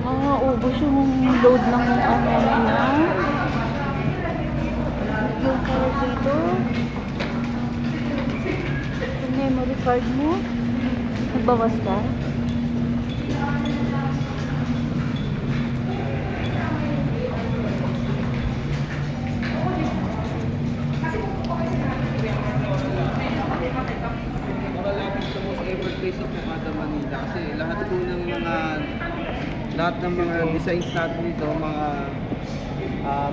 Ubos yung load ng ano na. Yung para dito. Yung memory card mo. Nagbawas ka? Manila kasi lahat ng mga designs natin dito mga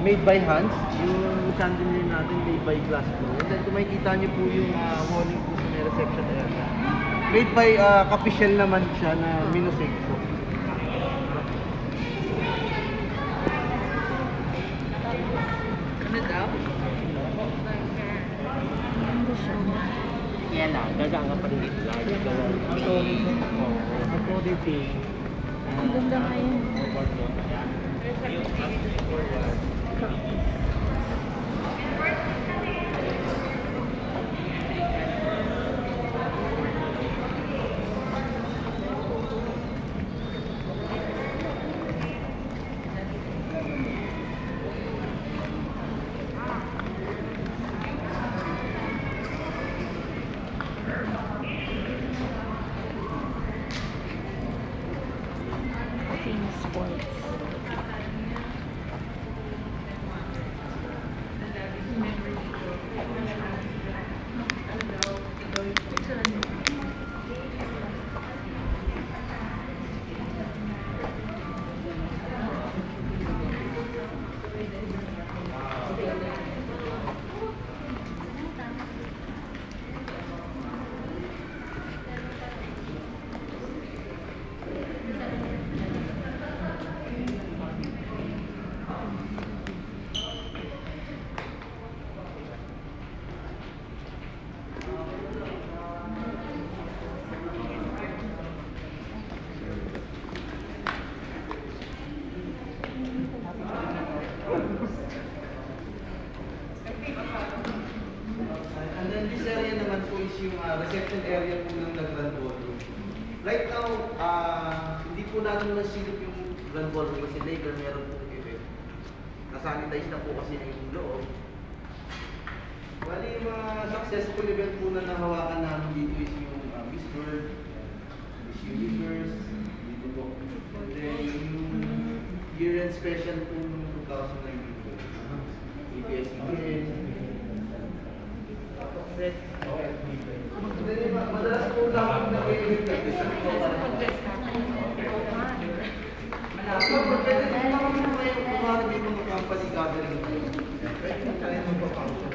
made by hands. Yung chandelier natin made by Glassblow. And then kung makikita niyo po yung walling po sa may reception area, made by Capichel naman siya na Minosex po. Ano daw? Kaya lang, gagang ka pa rin dito. Ang ganda ngayon. Sports. And then this area naman po is yung reception area po ng Grand Ballroom. Right now, hindi po natin nasilip yung Grand Ballroom kasi later meron po event. Nasanitize na po kasi yung loob. Bali, yung mga successful event po na nahawakan namin dito is yung Miss World, Miss Universe, dito po. And then yung year-end special po ng 2019 po. ABS-CBN. Madalas po lang nag-i-event natin sa pag-dress ka. Pwede din naman po kayo kumari dito ng company gathering. Pwede din tayo magpapunction.